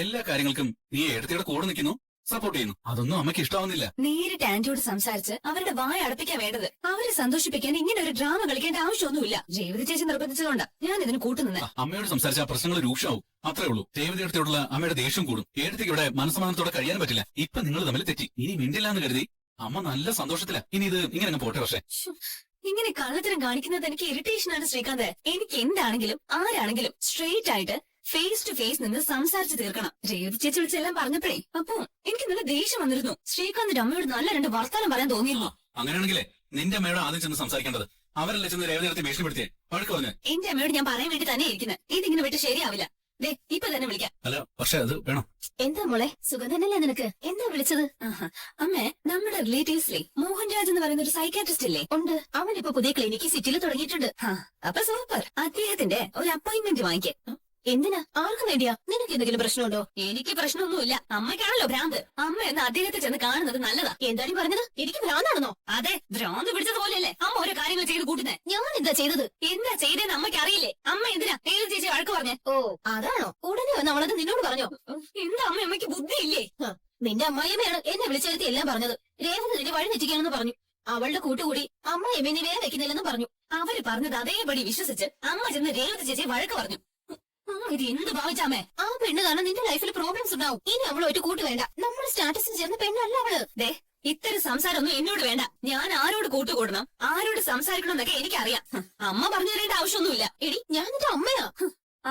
എല്ലാ കാര്യങ്ങൾക്കും നീ ഏടത്തിയുടെ കൂടെ നിൽക്കുന്നു, സപ്പോർട്ട് ചെയ്യുന്നു. അതൊന്നും അമ്മയ്ക്ക് ഇഷ്ടാവുന്നില്ല. നേരിട്ട് ആന്റിയോട് സംസാരിച്ച് അവരുടെ വായ അടപ്പിക്കാൻ വേണ്ടത്. അവരെ സന്തോഷിപ്പിക്കാൻ ഇങ്ങനെ ഒരു ഡ്രാമ കളിക്കേണ്ട ആവശ്യമൊന്നുമില്ല. രേവതി ചേച്ചി നിർബന്ധിച്ചതുകൊണ്ടാ ഞാൻ ഇതിന് കൂട്ടുനിന്നെ. അമ്മയോട് സംസാരിച്ച പ്രശ്നങ്ങൾ രൂക്ഷമാവും, അത്രേ ഉള്ളൂ. രേവതിയോടുള്ള അമ്മയുടെ ദേഷ്യം കൂടും. ഏടത്തിക്ക് ഇവിടെ മനസ്സമാനത്തോടെ കഴിയാൻ പറ്റില്ല. ഇപ്പൊ നിങ്ങൾ തമ്മിൽ തെറ്റി. ഇനി മിണ്ടില്ലാന്ന് കരുതി അമ്മ നല്ല സന്തോഷത്തില. ഇനി ഇത് ഇങ്ങനെ അങ്ങ് പോട്ടെ. പക്ഷേ ഇങ്ങനെ കള്ളത്തരം കാണിക്കുന്നത് എനിക്ക് ഇറിറ്റേഷൻ ആണ് ശ്രീകാന്ത്. എനിക്ക് എന്താണെങ്കിലും ആരാണെങ്കിലും സ്ട്രെയിറ്റ് ആയിട്ട് ഫേസ് ടു ഫേസ് നിന്ന് സംസാരിച്ച് തീർക്കണം. രേവതി ചേച്ചി വിളിച്ചെല്ലാം പറഞ്ഞപ്പോഴേ അപ്പൊ എനിക്ക് നല്ല ദേഷ്യം വന്നിരുന്നു. ശ്രീകാന്തിന്റെ അമ്മയോട് നല്ല രണ്ട് വർത്താനം പറയാൻ തോന്നിയിരുന്നു. അങ്ങനെയാണെങ്കിലേ നിന്റെ അമ്മയോട് ആദ്യം ചെന്ന് സംസാരിക്കേണ്ടത്. അവരല്ലേ ചെന്ന് രേവതി എടുത്ത് ഭീഷണിപ്പെടുത്തിയേ, വഴക്ക് പറഞ്ഞു. എന്റെ അമ്മയോട് ഞാൻ പറയാൻ വേണ്ടി തന്നെ ഇരിക്കുന്നത്. ഇതിങ്ങനെ വിട്ട് ശരിയാവില്ല. ദേ ഇപ്പൊ തന്നെ വിളിക്കാം. അല്ല പക്ഷെ അത് വേണം. എന്താ മോളെ, സുഖം തന്നെയല്ലേ നിനക്ക്? എന്താ വിളിച്ചത്? അമ്മേ, നമ്മുടെ റിലേറ്റീവ്സിലെ മോഹൻരാജ് എന്ന് പറയുന്ന ഒരു സൈക്കാട്രിസ്റ്റ് ഇല്ലേ? ഉണ്ട്. അവനിപ്പോ പുതിയ ക്ലിനിക്ക് സിറ്റിയിൽ തുടങ്ങിയിട്ടുണ്ട്. അപ്പൊ സൂപ്പർ. അദ്ദേഹത്തിന്റെ ഒരു അപ്പോയിന്റ്മെന്റ് വാങ്ങിക്കാം. എന്തിനാ? ആർക്കും വേണ്ടിയാ? നിനക്ക് എന്തെങ്കിലും പ്രശ്നമുണ്ടോ? എനിക്ക് പ്രശ്നമൊന്നുമില്ല. അമ്മയ്ക്കാണല്ലോ ഭ്രാന്ത്. അമ്മ എന്ന് അദ്ദേഹത്തെ ചെന്ന് കാണുന്നത് നല്ലതാ. എന്താണ് പറഞ്ഞത്? എനിക്ക് ഭ്രാന്താണെന്നോ? അതെ, ഭ്രാന്ത് പിടിച്ചതുപോലെയല്ലേ അമ്മ ഓരോ കാര്യങ്ങൾ ചെയ്ത് കൂട്ടുന്നേ. ഞാൻ എന്താ ചെയ്തത്? എന്താ ചെയ്തതെന്ന് അമ്മയ്ക്ക് അറിയില്ലേ? അമ്മ എന്തിനാ ഏത് ചേച്ചി വഴക്ക് പറഞ്ഞേ? ഓ അതാണോ? ഉടനെ വന്ന് അവളത് നിന്നോട് പറഞ്ഞോ? എന്താ അമ്മ, അമ്മയ്ക്ക് ബുദ്ധിയില്ലേ? നിന്റെ അമ്മായിയമ്മയാണ് എന്നെ വിളിച്ചെടുത്ത് എല്ലാം പറഞ്ഞത്. രേവതി നിന്നെ വഴി തെറ്റിക്കാണെന്ന് പറഞ്ഞു. അവളുടെ കൂട്ടുകൂടി അമ്മായിയമ്മ നീ വേറെ വെക്കുന്നില്ലെന്ന് പറഞ്ഞു. അവര് പറഞ്ഞത് അതേപടി വിശ്വസിച്ച് അമ്മ ചെന്ന് രേവതി ചേച്ചി വഴക്ക് പറഞ്ഞു. ഇത് എന്ത് ഭാവിച്ചാമേ? ആ പെണ്ണ് കാരണം നിന്റെ ലൈഫിൽ പ്രോബ്ലംസ് ഉണ്ടാവും. ഇനി അവൾ ഒരു കൂട്ട് വേണ്ട. നമ്മുടെ സ്റ്റാറ്റസിന് ചേർന്ന പെണ്ണല്ല അവള്. ദേ ഇത്തരം സംസാരമൊന്നും എന്നോട് വേണ്ട. ഞാൻ ആരോട് കൂട്ടുകൂടണം, ആരോട് സംസാരിക്കണം എന്നൊക്കെ എനിക്കറിയാം. അമ്മ പറഞ്ഞു തരേണ്ട ആവശ്യമൊന്നുമില്ല. എടി ഞാൻ നിന്റെ അമ്മയാ.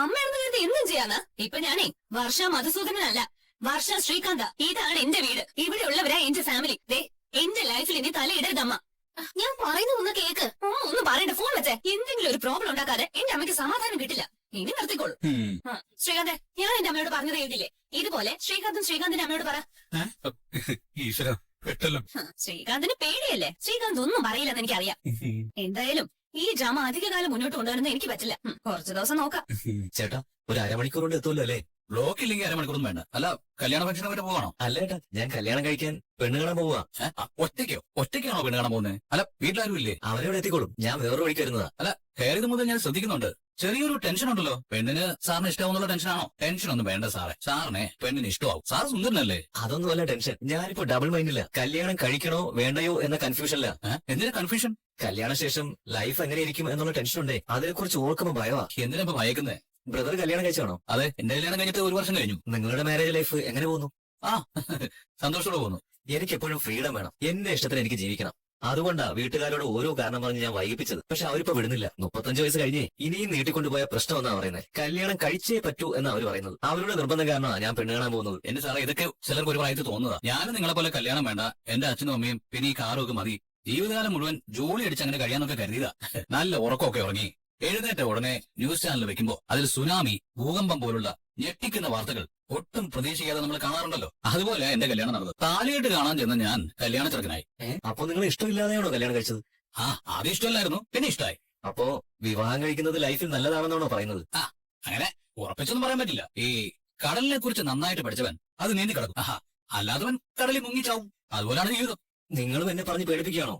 അമ്മയാണെന്ന് കരുതി എന്തും ചെയ്യാന്ന്. ഇപ്പൊ ഞാനേ വർഷ മധുസൂദനല്ല, വർഷ ശ്രീകാന്ത. ഇതാണ് എന്റെ വീട്. ഇവിടെ ഉള്ളവരാ എന്റെ ഫാമിലി. ദേ എന്റെ ലൈഫിൽ ഇനി തലയിടരുതമ്മ. ഞാൻ പറയുന്നത് ഒന്ന് കേക്ക്. ഒന്ന് പറയണ്ട. ഫോൺ വെച്ചേ. എന്തെങ്കിലും ഒരു പ്രോബ്ലം ഉണ്ടാക്കാതെ എന്റെ അമ്മയ്ക്ക് സമാധാനം കിട്ടില്ല. ഇനി നിർത്തിക്കോളൂ. ശ്രീകാന്ത്, ഞാൻ എന്റെ അമ്മയോട് പറഞ്ഞത് കേട്ടില്ലേ? ഇതുപോലെ ശ്രീകാന്തിന്റെ അമ്മയോട് പറ. ഈശ്വര പെട്ടല്ലോ. ശ്രീകാന്തിന് പേടിയല്ലേ? ശ്രീകാന്ത് ഒന്നും പറയില്ലെന്ന് എനിക്കറിയാം. എന്തായാലും ഈ ഡ്രാമ അധികകാലം മുന്നോട്ട് കൊണ്ടുവരുന്നത് എനിക്ക് പറ്റില്ല. കുറച്ചു ദിവസം നോക്കാം. ചേട്ടാ, ഒരു അരമണിക്കൂർ കൊണ്ട് എത്തുമല്ലോ അല്ലേ? ബ്ലോക്ക് ഇല്ലെങ്കിൽ അരമണിക്കൂറൊന്നും വേണ്ട. അല്ല കല്യാണ ഫംഗ്ഷനെ പറ്റി പോകണോ? അല്ല ഏട്ടാ, ഞാൻ കല്യാണം കഴിക്കാൻ പെണ്ണ് കാണാൻ പോവാ. ഒറ്റയ്ക്കാണോ പെണ്ണ് കാണാൻ പോകുന്നത്? അല്ല വീട്ടിലാരും ഇല്ലേ? അവരോട് എത്തിക്കോളും. ഞാൻ വേറൊരു വഴിക്ക് വരുന്നതാ. അല്ല കയറിയത് മുതൽ ഞാൻ ശ്രദ്ധിക്കുന്നുണ്ട്. ചെറിയൊരു ടെൻഷൻ ഉണ്ടല്ലോ. പെണ്ണിന് സാറിന് ഇഷ്ടമാവുന്നുള്ള ടെൻഷനാണോ? ടെൻഷനൊന്നും വേണ്ട സാറേ. സാറിനെ പെണ്ണിന് ഇഷ്ടമാവും. സാറ് സുന്ദരനല്ലേ? അതൊന്നും അല്ല ടെൻഷൻ. ഞാനിപ്പോ ഡബിൾ മൈൻഡില്ല. കല്യാണം കഴിക്കണോ വേണ്ടയോ എന്ന കൺഫ്യൂഷനില്ല. എന്തിനാ കൺഫ്യൂഷൻ? കല്യാണശേഷം ലൈഫ് എങ്ങനെയിരിക്കും എന്നുള്ള ടെൻഷൻ ഉണ്ടേ. അതിനെ കുറിച്ച് ഓർക്കുമ്പോ ഭയവാ. എന്തിനാ ഇപ്പൊ ഭയക്കുന്നേ? ബ്രദർ കല്യാണം കഴിച്ചാണോ? അതെ, എന്റെ കല്യാണം കഴിഞ്ഞിട്ട് 1 വർഷം കഴിഞ്ഞു. നിങ്ങളുടെ മാരേജ് ലൈഫ് എങ്ങനെ പോകുന്നു? സന്തോഷത്തോടെ പോകുന്നു. എനിക്ക് എപ്പോഴും ഫ്രീഡം വേണം. എന്റെ ഇഷ്ടത്തിന് എനിക്ക് ജീവിക്കണം. അതുകൊണ്ടാ വീട്ടുകാരോട് ഓരോ കാരണം പറഞ്ഞ് ഞാൻ വൈകിപ്പിച്ചത്. പക്ഷെ അവരിപ്പോ വിടുന്നില്ല. 35 വയസ്സ് കഴിഞ്ഞേ ഇനിയും നീട്ടിക്കൊണ്ടുപോയ പ്രശ്നം എന്നാ പറയുന്നത്. കല്യാണം കഴിച്ചേ പറ്റൂ എന്നാ അവർ പറയുന്നത്. അവരുടെ നിർബന്ധം കാരണമാണ് ഞാൻ പെണ്ണ് കാണാൻ പോകുന്നത്. എന്റെ സാറേ, ഇതൊക്കെ ചിലർക്ക് ഒരു പ്രായത്തിൽ തോന്നുന്നതാ. ഞാനും നിങ്ങളെ പോലെ കല്യാണം വേണ്ട, എന്റെ അച്ഛനും അമ്മയും പിന്നെ ഈ കാറും ഒക്കെ മതി, ജീവിതകാലം മുഴുവൻ ജോലി അടിച്ച് അങ്ങനെ കഴിയാന്നൊക്കെ കരുതിയതാ. നല്ല ഉറക്കമൊക്കെ ഉറങ്ങി എഴുന്നേറ്റ ഉടനെ ന്യൂസ് ചാനൽ വെക്കുമ്പോ അതിൽ സുനാമി, ഭൂകമ്പം പോലുള്ള ഞെട്ടിക്കുന്ന വാർത്തകൾ ഒട്ടും പ്രതീക്ഷിക്കാതെ നമ്മൾ കാണാറുണ്ടല്ലോ. അതുപോലെ എന്റെ കല്യാണം നടന്നത്. താലിയായിട്ട് കാണാൻ ചെന്ന ഞാൻ കല്യാണ ചെറുക്കനായി. അപ്പൊ നിങ്ങൾ ഇഷ്ടമില്ലാതെയാണോ കല്യാണം കഴിച്ചത്? ആദ്യം ഇഷ്ടമല്ലായിരുന്നു, പിന്നെ ഇഷ്ടമായി. അപ്പോ വിവാഹം കഴിക്കുന്നത് ലൈഫിൽ നല്ലതാണെന്നാണോ പറയുന്നത്? അങ്ങനെ ഉറപ്പിച്ചൊന്നും പറയാൻ പറ്റില്ല. ഈ കടലിനെ കുറിച്ച് നന്നായിട്ട് പഠിച്ചവൻ അത് നീന്തി കിടക്കും. അല്ലാത്തവൻ കടലിൽ മുങ്ങിച്ചാവും. അതുപോലാണ് ജീവിതം. നിങ്ങളും എന്നെ പറഞ്ഞ് പേടിപ്പിക്കുകയാണോ?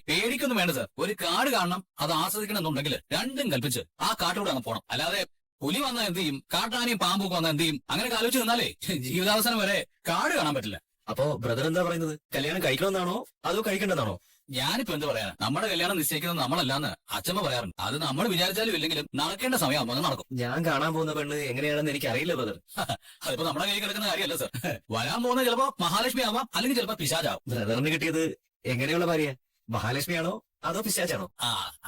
പേടിക്കൊന്നും വേണ്ട സാർ. ഒരു കാട് കാണണം, അത് ആസ്വദിക്കണമെന്നുണ്ടെങ്കിൽ രണ്ടും കൽപ്പിച്ച് ആ കാട്ടിലൂടെ അങ്ങ് പോണം. അല്ലാതെ പുലി വന്നാൽ എന്ത് ചെയ്യും, കാട്ടാനയും പാമ്പൊക്കെ വന്നാൽ എന്ത് ചെയ്യും, അങ്ങനെ ആലോചിച്ച് നിന്നാലേ ജീവിതാവസാനം വരെ കാട് കാണാൻ പറ്റില്ല. അപ്പോ ബ്രദർ എന്താ പറയുന്നത്? കല്യാണം കഴിക്കണമെന്നാണോ അതോ കഴിക്കേണ്ടതാണോ? ഞാനിപ്പോ എന്ത് പറയാനാ? നമ്മുടെ കല്യാണം നിശ്ചയിക്കുന്നത് നമ്മളല്ലാന്ന് അച്ഛമ്മ പറയാറുണ്ട്. അത് നമ്മൾ വിചാരിച്ചാലും ഇല്ലെങ്കിലും നടക്കേണ്ട സമയമാകുമ്പോൾ അത് നടക്കും. ഞാൻ കാണാൻ പോകുന്ന പെണ്ണ് എങ്ങനെയാണെന്ന് എനിക്ക് അറിയില്ല ബ്രദർ. അതിപ്പോ നമ്മുടെ കൈ കിടക്കുന്ന കാര്യമല്ല സാർ. വരാൻ പോകുന്ന ചിലപ്പോ മഹാലക്ഷ്മി ആവാം, അല്ലെങ്കിൽ ചിലപ്പോ പിശാചാവും. ബ്രദറിന് കിട്ടിയത് എങ്ങനെയുള്ള ഭാര്യ? മഹാലക്ഷ്മിയാണോ അതോ പിശാചാണോ?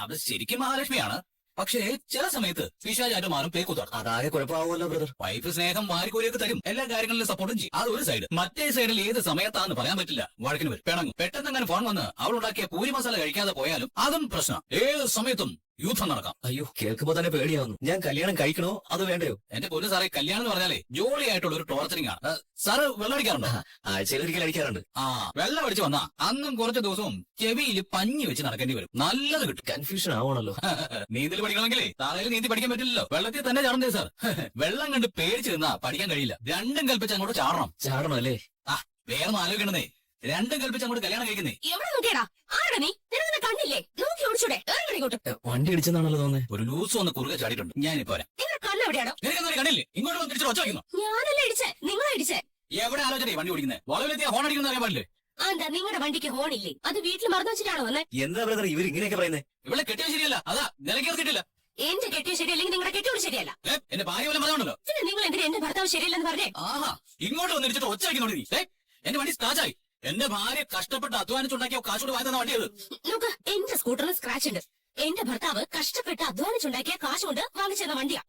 അത് ശരിക്കും മഹാലക്ഷ്മിയാണ്. പക്ഷേ ചില സമയത്ത് പിശാചായിട്ട് മാറും, പേക്കുത്താണ്. അതാകെ കുഴപ്പമാവുമല്ലോ ബ്രദർ. വൈഫ് സ്നേഹം വാരിക്കോരിയൊക്കെ തരും, എല്ലാ കാര്യങ്ങളിലും സപ്പോർട്ടും ചെയ്യും. അത് ഒരു സൈഡ്. മറ്റേ സൈഡിൽ ഏത് സമയത്താന്ന് പറയാൻ പറ്റില്ല. വഴക്കിന് വരും, പിണങ്ങും. പെട്ടെന്ന് അങ്ങനെ ഫോൺ വന്ന് അവളുണ്ടാക്കിയ പൂരി മസാല കഴിക്കാതെ പോയാലും അതും പ്രശ്നം. ഏത് സമയത്തും യുദ്ധം നടക്കാം. അയ്യോ, കേൾക്കുമ്പോ തന്നെ പേടിയാവുന്നു. ഞാൻ കല്യാണം കഴിക്കണോ അതോ വേണ്ടയോ? എന്റെ പൊന്നു സാറേ, കല്യാണം എന്ന് പറഞ്ഞാലേ ജോളിയായിട്ടുള്ള ഒരു ടോർച്ചറിംഗ് ആണ്. സാറ് വെള്ളം അടിക്കാറുണ്ടോ? ആഴ്ചയിൽ ഒരിക്കൽ അടിക്കാറുണ്ട്. വെള്ളം അടിച്ച് വന്നാ അന്നും കുറച്ച് ദിവസവും ചെവിയിൽ പഞ്ഞി വെച്ച് നടക്കേണ്ടി വരും. നല്ലത് കിട്ടും. കൺഫ്യൂഷൻ ആവണല്ലോ. നീന്തൽ പഠിക്കണമെങ്കിലേ താഴെ നീന്തി പഠിക്കാൻ പറ്റില്ലല്ലോ. വെള്ളത്തിൽ തന്നെ ചാടണ്ടേ സാർ. വെള്ളം കണ്ട് പേടിച്ച് നിന്നാ പഠിക്കാൻ കഴിയില്ല. രണ്ടും കൽപ്പിച്ച് അങ്ങോട്ട് ചാടണം അല്ലേ? വേറെ ആലോചിക്കണേ. രണ്ടും കൽപ്പിച്ച് അങ്ങോട്ട് കല്യാണം കഴിക്കുന്നേ. എവിടെ നോക്കിയാടാ? ആരാ നീ? നിനക്ക് കണ്ണില്ലേ? നോക്കി ഓടിച്ചൂടെ? വണ്ടി അടിച്ചെന്നാണല്ലോ തോന്നുന്നത്. ഒരു ലൂസ് വന്ന് കുറുകെ ചാടിയിട്ടുണ്ട്. ഞാനിപ്പോ വരാം. നിങ്ങളുടെ കണ്ണെവിടെയാണോ? നിനക്കെന്തൊരു കണ്ണില്ലേ? ഇങ്ങോട്ട് വന്ന് തിരിച്ചു ഒച്ച വയ്ക്കുന്നു. ഞാനല്ലേ ഇടിച്ചേ? എവിടെ ആലോചന വണ്ടി ഓടിക്കുന്നത് വളവിലെത്തിയ ഹോൺ അടിക്കുന്ന അറിയാൻ പാടില്ലേ? എന്താ നിങ്ങളുടെ വണ്ടിക്ക് ഹോണില്ലേ? അത് വീട്ടിൽ മറന്നു വെച്ചിട്ടാണോ വന്നേ? എന്താ ബ്രദർ ഇവർ ഇങ്ങനെയൊക്കെ പറയുന്നത്? ഇവിടെ കെട്ടിയത് ശരിയല്ല, അതാ നിലയ്ക്ക് നിർത്തിയിട്ടില്ല. എന്റെ കെട്ടിയ ശരിയല്ലെങ്കിൽ നിങ്ങളുടെ കെട്ടിയോട് ശരിയല്ല. എന്റെ ഭാര്യ വല്ല പറഞ്ഞോണ്ടല്ലോ. പിന്നെ നിങ്ങൾ എന്തിനാ എന്റെ ഭർത്താവ് ശരിയല്ലെന്ന് പറഞ്ഞേ? ആഹാ, ഇങ്ങോട്ട് വന്നിരിച്ചിട്ട് ഒച്ച വയ്ക്കുന്നോണ്ട് നീ. എന്റെ വണ്ടി സ്ക്രാച്ചായി. എന്റെ ഭാര്യ കഷ്ടപ്പെട്ട് അധ്വാനിച്ചുണ്ടാക്കിയ കാശോട് വാങ്ങി തന്ന വണ്ടിയത്. നോക്ക്, എന്റെ സ്കൂട്ടറിൽ സ്ക്രാച്ച് ഉണ്ട്. എന്റെ ഭർത്താവ് കഷ്ടപ്പെട്ട് അധ്വാനിച്ചുണ്ടാക്കിയ കാശ് കൊണ്ട് വാങ്ങിച്ചെന്ന വണ്ടിയാ.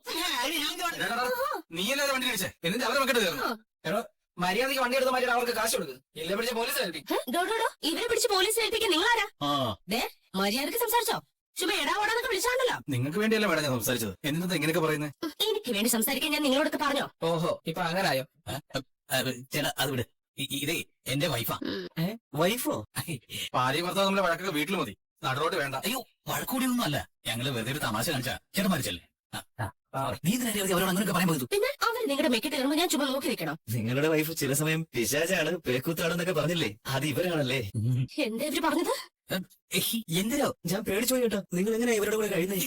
നീ അല്ലാതെ വണ്ടി കഴിച്ചേ, എന്നിട്ട് അവരെ വെക്കട്ട് തീർന്നു. മര്യാദയ്ക്ക് വണ്ടി എടുത്ത മാറ്റി അവർക്ക് കാശ് കൊടുക്കും. ഇല്ല പിടിച്ച പോലീസ് ഏൽപ്പിക്കും. ഇവരെ പിടിച്ച് പോലീസിൽ ഏൽപ്പിക്കാൻ നിങ്ങളാരാ? മര്യാദക്ക് സംസാരിച്ചോ? ചുമ്മാ എടാ ഓടാന്നൊക്കെ വിളിച്ചാണല്ലോ. നിങ്ങൾക്ക് വേണ്ടിയല്ല മേഡം ഞാൻ സംസാരിച്ചത്. എന്നിട്ട് എങ്ങനെയൊക്കെ പറയുന്നത്? എനിക്ക് വേണ്ടി സംസാരിക്കാൻ ഞാൻ നിങ്ങളോടൊക്കെ പറഞ്ഞോ? ഓഹോ, ഇപ്പൊ അങ്ങനായോ? ചേട്ടാ അത് വിട്. ഇതേ എന്റെ വൈഫാ. വൈഫോ? ഭാര്യ ഭർത്താവ് നമ്മളെ വഴക്കൊക്കെ വീട്ടിൽ മതി, നടുറോട്ട് വേണ്ട. അയ്യോ, വഴക്കൂടിയൊന്നും അല്ല, ഞങ്ങള് വെറുതെ ഒരു തമാശ കാണിച്ചാ. ചേട്ടൻ മരിച്ചല്ലേ? നീ അവരോട് അങ്ങനെയൊക്കെ പറയാൻ പോയത്? പിന്നെ അവര് നിങ്ങളുടെ മെക്കിട്ട് കയറുമ്പോ ഞാൻ ചുമ്മാ നോക്കി നിൽക്കണം? നിങ്ങളുടെ വൈഫ് ചില സമയം പിശാചാണ്, പേക്കൂത്താണെന്നൊക്കെ പറഞ്ഞില്ലേ? അത് ഇവരാണല്ലേ? എന്താ ഇവര് പറഞ്ഞത്? എന്തിനോ ഞാൻ പേടിച്ചു പോയി കേട്ടോ. നിങ്ങൾ എങ്ങനെ ഇവരുടെ കൂടെ കഴിയുന്നേ?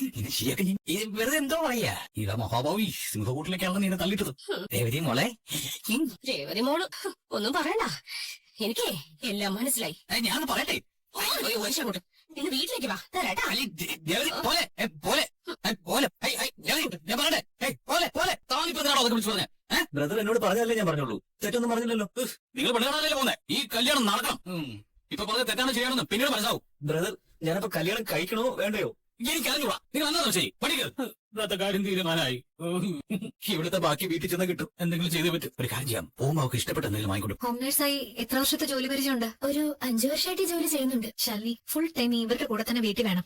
വെറുതെ എന്തോ പറയാ. ഇതാ മഹാഭാവി സിംഹകൂട്ടിലേക്കാണല്ലോ നീ തള്ളിട്ടത്. രേവതി മോളെ, രേവതി മോള് ഒന്നും പറയണ്ട, എനിക്കേ എല്ലാം മനസ്സിലായി. ഞാൻ പറയട്ടെ. അങ്ങോട്ട് ഇന്ന് വീട്ടിലേക്ക് വാ, തരാട്ടാ. രേവതി പോലെ പോലെ പോലെ ഞാൻ പറയട്ടെ. പോലെ പോലെ താനിപ്പോ എന്തിനാണോ അതൊക്കെ വിളിച്ചു പറഞ്ഞേ? ബ്രദർ എന്നോട് പറഞ്ഞല്ലേ ഞാൻ പറഞ്ഞോളൂ, തെറ്റൊന്നും പറഞ്ഞില്ലല്ലോ. നിങ്ങൾ പെണ്ണുകാണല്ലേ പോന്നെ? ഈ കല്യാണം നടക്കണം. ഇപ്പൊ പറഞ്ഞ തെറ്റാണ് ചെയ്യണമെന്ന് പിന്നീട് മനസ്സിലാവും. ബ്രദർ ഞാനപ്പോ കല്യാണം കഴിക്കണോ വേണ്ടയോ? എനിക്ക് അറിഞ്ഞൂടാ. നിങ്ങൾ എന്നാ ശരി പഠിക്കരുത്. കാര്യം തീരുമാനമായി. ഇവിടുത്തെ ബാക്കി വീട്ടിൽ ചെന്ന് കിട്ടും. എന്തെങ്കിലും ചെയ്തേ പറ്റും. ഒരു കാര്യം ചെയ്യാം, പോകുമ്പോ അവർക്ക് ഇഷ്ടപ്പെട്ട എന്തെങ്കിലും വാങ്ങിക്കൊടുക്കും. ഹോം നഴ്സായി എത്ര വർഷത്തെ ജോലി പരിചയമുണ്ട്? ഒരു 5 വർഷമായിട്ട് ജോലി ചെയ്യുന്നുണ്ട്. ശാലിനി, ഫുൾ ടൈം ഇവരുടെ കൂടെ തന്നെ വീട്ടിൽ വേണം.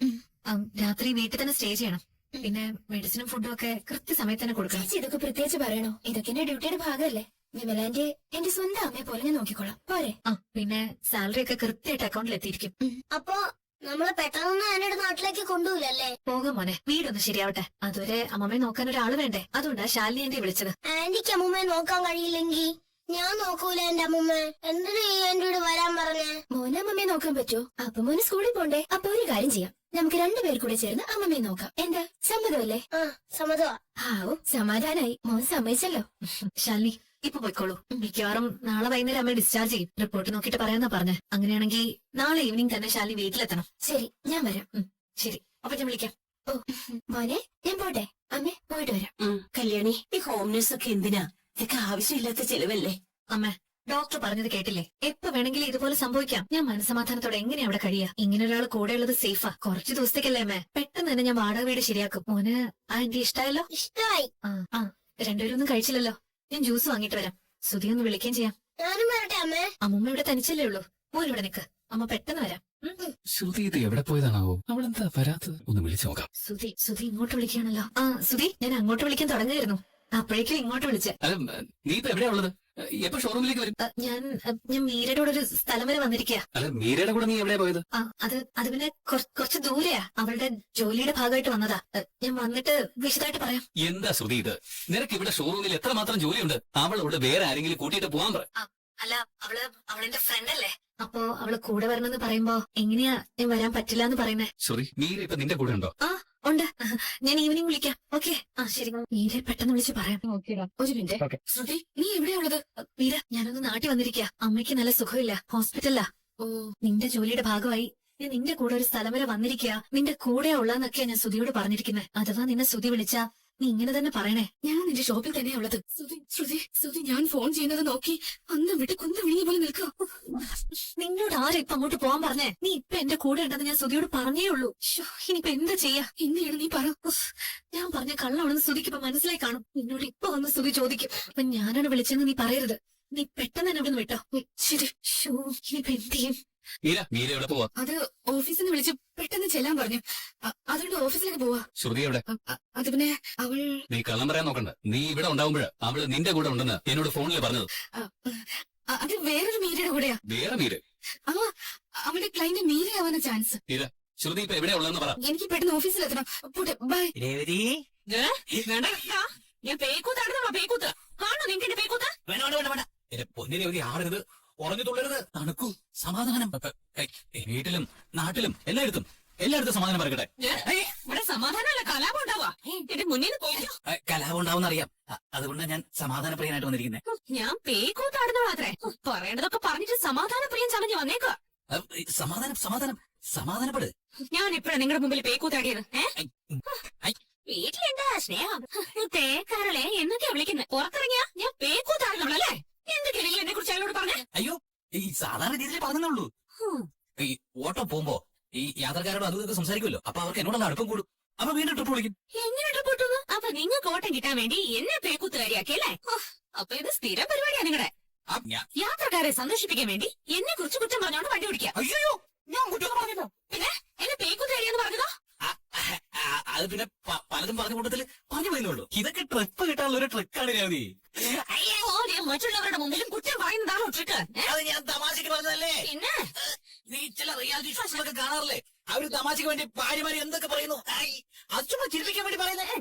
രാത്രി വീട്ടിൽ തന്നെ സ്റ്റേ ചെയ്യണം. പിന്നെ മെഡിസിനും ഫുഡും ഒക്കെ കൃത്യസമയത്ത് തന്നെ കൊടുക്കണം. ഇതൊക്കെ പ്രത്യേകിച്ച് പറയണോ? ഇതൊക്കെ എന്റെ ഡ്യൂട്ടിയുടെ ഭാഗമല്ലേ? വിമലാന്റെ എന്റെ സ്വന്തം അമ്മയെ പോലെ ഞാൻ നോക്കിക്കോളാം, പോരെ? പിന്നെ സാലറി ഒക്കെ കൃത്യമായിട്ട് അക്കൗണ്ടിൽ എത്തിയിരിക്കും. അപ്പൊ നമ്മള് പെട്ടെന്ന് എന്നോട് നാട്ടിലേക്ക് കൊണ്ടുപോലല്ലേ? പോകാം മോനെ, വീടൊന്ന് ശരിയാവട്ടെ. അതുവരെ അമ്മമ്മയെ നോക്കാൻ ഒരാള് വേണ്ടേ? അതുകൊണ്ടാ ശാലിനി എന്റെ വിളിച്ചത്. ആന്റിക്ക് അമ്മൂമ്മയെ നോക്കാൻ കഴിയില്ലെങ്കിൽ ഞാൻ നോക്കൂല എന്റെ അമ്മൂമ്മ. എന്തിനാ ഈ എന്റെ കൂടെ വരാൻ പറഞ്ഞേ? മോനെ അമ്മമ്മയെ നോക്കാൻ പറ്റുമോ? അപ്പൊ മോന് സ്കൂളിൽ പോണ്ടേ? അപ്പൊ ഒരു കാര്യം ചെയ്യാം, നമുക്ക് 2 പേർ കൂടെ ചേർന്ന് അമ്മമ്മയെ നോക്കാം. എന്താ, സമ്മതമല്ലേ? ആ, സമ്മതമാ. ആവോ, സമാധാനായി. മോൻ സമ്മതിച്ചല്ലോ. ശാലിനി ഇപ്പൊ പോയിക്കോളൂ. മിക്കവാറും നാളെ വൈകുന്നേരം അമ്മ ഡിസ്ചാർജ് ചെയ്യും. റിപ്പോർട്ട് നോക്കിയിട്ട് പറയാന്നാ പറഞ്ഞേ. അങ്ങനെയാണെങ്കിൽ നാളെ ഈവനിങ് തന്നെ ശാലിനി വീട്ടിലെത്തണം. ശരി, ഞാൻ വരാം. ശരി, അപ്പൊ ഞാൻ വിളിക്കാം. ഓ മോനെ, ഞാൻ പോട്ടെ. അമ്മേ, പോയിട്ട് വരാം. കല്യാണി, ഈ ഹോം നേഴ്സ് ഒക്കെ എന്തിനാ? ഇതൊക്കെ ആവശ്യമില്ലാത്ത ചെലവല്ലേ? അമ്മ, ഡോക്ടർ പറഞ്ഞത് കേട്ടില്ലേ? എപ്പോ വേണമെങ്കിലും ഇതുപോലെ സംഭവിക്കാം. ഞാൻ മനസ്സമാധാനത്തോടെ എങ്ങനെയാ അവിടെ കഴിയാ? ഇങ്ങനെ ഒരാൾ കൂടെ ഉള്ളത് സേഫാ. കുറച്ച് ദിവസത്തേക്കല്ലേ അമ്മേ? പെട്ടെന്ന് തന്നെ ഞാൻ വാടക വീട് ശരിയാക്കും. മോന് ആന്റി ഇഷ്ടായല്ലോ? ഇഷ്ടമായി. രണ്ടുപേരും ഒന്നും കഴിച്ചില്ലല്ലോ. ഞാൻ ജ്യൂസ് വാങ്ങിട്ട് വരാം. സുധി ഒന്ന് വിളിക്കുകയും ചെയ്യാം. ഞാനും വരട്ടെ അമ്മേ? അമ്മൂമ്മ ഇവിടെ തനിച്ചല്ലേ ഉള്ളൂ. മോൻ ഇവിടെ നിക്ക്, അമ്മ പെട്ടെന്ന് വരാം. ശ്രുതി ഇത് എവിടെ പോയതാണാവോ? അവളെന്താ വരാത്തത്? ഒന്ന് വിളിച്ചു നോക്കാം. സുധി ഇങ്ങോട്ട് വിളിക്കുകയാണല്ലോ. സുധി, ഞാൻ അങ്ങോട്ട് വിളിക്കാൻ തുടങ്ങായിരുന്നു, അപ്പോഴേക്കും ഇങ്ങോട്ട് വിളിച്ചേ. അല്ല, നീ ഇപ്പൊ എവിടെയാ ഉള്ളത്? എപ്പോ ഷോറൂമിലേക്ക് വരും? ഞാൻ മീരയുടെ കൂടെ ഒരു സ്ഥലം വരെ വന്നിരിക്കുക. അല്ല, മീരയുടെ കൂടെ നീ എവിടെയാ പോയത്? അത് പിന്നെ കുറച്ച് ദൂരെയാ. അവളുടെ ജോലിയുടെ ഭാഗമായിട്ട് വന്നതാ. ഞാൻ വന്നിട്ട് വിശദമായിട്ട് പറയാം. എന്താ ശ്രുതി ഇത്? നിനക്ക് ഇവിടെ ഷോറൂമിൽ എത്രമാത്രം ജോലിയുണ്ട്? അവളോട് വേറെ ആരെങ്കിലും കൂട്ടിയിട്ട് പോകാൻ പറ. അല്ല, അവളെന്റെ ഫ്രണ്ട് അല്ലേ? അപ്പൊ അവള് കൂടെ വരണമെന്ന് പറയുമ്പോ എങ്ങനെയാ ഞാൻ വരാൻ പറ്റില്ല എന്ന് പറയുന്നേ? ശ്രുതി, മീര ഇപ്പൊ നിന്റെ കൂടെ ഉണ്ടോ? ഉണ്ട്. ഞാൻ ഈവനിങ് വിളിക്കാം. ഓക്കെ, ശരി. മീരെ പെട്ടെന്ന് വിളിച്ച് പറയാം. ഒരു മിനിറ്റ്. ശ്രുതി, നീ എവിടെയാ ഉള്ളത്? മീര, ഞാനൊന്ന് നാട്ടിൽ വന്നിരിക്കുക. അമ്മയ്ക്ക് നല്ല സുഖമില്ല, ഹോസ്പിറ്റലിലാ. നിന്റെ ജോലിയുടെ ഭാഗമായി ഞാൻ നിന്റെ കൂടെ ഒരു സ്ഥലം വരെ വന്നിരിക്കുക. നിന്റെ കൂടെയാ ഉള്ളതെന്നൊക്കെയാ ഞാൻ സുധിയോട് പറഞ്ഞിരിക്കുന്നത്. അഥവാ നിന്നെ സുധി വിളിച്ചാ നീ ഇങ്ങനെ തന്നെ പറയണേ. ഞാൻ നിന്റെ ഷോപ്പിൽ തന്നെയാ ഉള്ളത്. ശ്രുതി, ഞാൻ ഫോൺ ചെയ്യുന്നത് നോക്കി അന്ന് വിട്ട് കുന്ത വിളിഞ്ഞ പോലെ നിൽക്കുക. നിന്നോട് ആരാ ഇപ്പൊ അങ്ങോട്ട് പോകാൻ പറഞ്ഞേ? നീ ഇപ്പൊ എന്റെ കൂടെ ഉണ്ടെന്ന് ഞാൻ സുധിയോട് പറഞ്ഞേ ഉള്ളൂ. ഇനിയിപ്പൊ എന്താ ചെയ്യാ? എന്തിനാണ് നീ പറ? ഞാൻ പറഞ്ഞ കള്ളാണെന്ന് സുധിക്ക് ഇപ്പൊ മനസ്സിലായി കാണും. നിന്നോട് ഇപ്പൊ വന്ന് സുധി ചോദിക്കും. അപ്പൊ ഞാനാണ് വിളിച്ചെന്ന് നീ പറയരുത്. നീ പെട്ടെന്ന് തന്നെ അവിടെ നിന്ന് വിട്ടോ. ശരി. ഇനിയിപ്പൊ എന്ത് ചെയ്യും? മീര എവിടെ പോവാ? അത് ഓഫീസിൽ നിന്ന് വിളിച്ച് പെട്ടെന്ന് ചെല്ലാൻ പറഞ്ഞു. അതുകൊണ്ട് ഓഫീസിലേക്ക് പോവാ. ശ്രുതി എവിടെ? അത് പിന്നെ അവൾ... നീ കള്ളം പറയാൻ നോക്കണ്ട. നീ ഇവിടെ ഉണ്ടാവുമ്പോഴ് അവള് നിന്റെ കൂടെ ഉണ്ടെന്ന് എന്നോട് ഫോണിൽ പറഞ്ഞത്. അത് വേറൊരു മീരയുടെ കൂടെയാ. വേറെ മീര? അവളുടെ ക്ലൈന്റ് മീരയാവാന ചാൻസ്. ശ്രുതി ഇപ്പൊ എവിടെയാ ഉള്ളതെന്ന് പറ. എനിക്ക് പെട്ടെന്ന് ഓഫീസിലെത്തണം. ബൈ. രേവതി, ഞാൻ പേക്കൂത്താണെന്നാ പേക്കൂത്ത് കാണോ? നിന്റെ പേക്കൂത്ത് വേണ്ട. എന്റെ പൊന്നിനെ രേവതി ആടരുത്, ഉറഞ്ഞു തുള്ളരുത്. തണുക്കൂ, സമാധാനം. വീട്ടിലും നാട്ടിലും എല്ലായിടത്തും എല്ലായിടത്തും സമാധാനം പറക്കട്ടെ. ഇവിടെ സമാധാനമല്ല കലാപം ഉണ്ടാവാ എന്റെ മുന്നിൽ നിന്ന് പോയില്ലോ. കലാപം ഉണ്ടാവുന്ന അറിയാം. അതുകൊണ്ടാണ് ഞാൻ സമാധാനപ്രിയനായിട്ട് വന്നിരിക്കുന്നത്. ഞാൻ പേക്കൂത്താടുന്ന മാത്രേ പറയേണ്ടതൊക്കെ പറഞ്ഞിട്ട് സമാധാനപ്രിയം ചമഞ്ഞ് വന്നേക്കുക. സമാധാനപ്പെട്. ഞാൻ ഇപ്പഴാ നിങ്ങളുടെ മുമ്പിൽ പേക്കൂത്താടിയത്. വീട്ടിലെന്താ സ്നേഹം തേക്കാരളെ എന്നൊക്കെയാ വിളിക്കുന്നത്. പുറത്തിറങ്ങിയാ ഞാൻ പേക്കൂത്താടുന്നുള്ളല്ലേ? എന്തൊക്കെയാണെങ്കിലും എന്നെ കുറിച്ച് അയാളോട് പറഞ്ഞേ. അയ്യോ, ഈ സാധാരണ രീതിയിൽ പറഞ്ഞുള്ളൂ. ഈ ഓട്ടോ പോകുമ്പോ ഈ യാത്രക്കാരോട് അതും ഇതൊക്കെ സംസാരിക്കുമല്ലോ. അപ്പൊ അവർക്ക് എന്നോടുള്ള അടുപ്പം കൂടും. അപ്പൊ വീണ്ടും ട്രിപ്പ് വിളിക്കും. എങ്ങനെ ട്രിപ്പ്? അപ്പൊ നിങ്ങൾക്ക് ഓട്ടം കിട്ടാൻ വേണ്ടി എന്നെ പേക്കൂത്തുകാരിയാക്കിയല്ലേ? അപ്പൊ ഇത് സ്ഥിരം പരിപാടിയാ നിങ്ങളുടെ. യാത്രക്കാരെ സന്തോഷിപ്പിക്കാൻ വേണ്ടി എന്നെ കുറിച്ച് കുറ്റം പറഞ്ഞോണ്ട് വണ്ടി ഓടിക്കാം. അയ്യോ, ഞാൻ കുറ്റം പറഞ്ഞല്ലോ. പിന്നെ എന്നെ പേക്കൂത്തുകാരിയാന്ന് പറഞ്ഞതോ? അത് പിന്നെ പലതും പറഞ്ഞ കൂട്ടത്തില് പറഞ്ഞു പോയിരുന്നുള്ളൂ. ഇതൊക്കെ ട്രിപ്പ് കിട്ടാനുള്ള ഒരു ട്രിക്കാണ് രവി. അയ്യോ, ഞാൻ മറ്റുള്ളവരുടെ മുമ്പിലും കുറ്റം പറയുന്നതാണോ ട്രിക്ക്? അത് ഞാൻ തമാശക്ക് പറഞ്ഞതല്ലേ. പിന്നെ നീ ചില റിയാലിറ്റി ഷോസിലൊക്കെ കാണാറില്ലേ? അവര് തമാശക്ക് വേണ്ടി ഭാര്യമാര് എന്തൊക്കെ പറയുന്നു. അത് ചുമ്മാ ചിരിപ്പിക്കാൻ വേണ്ടി പറയുന്നത്.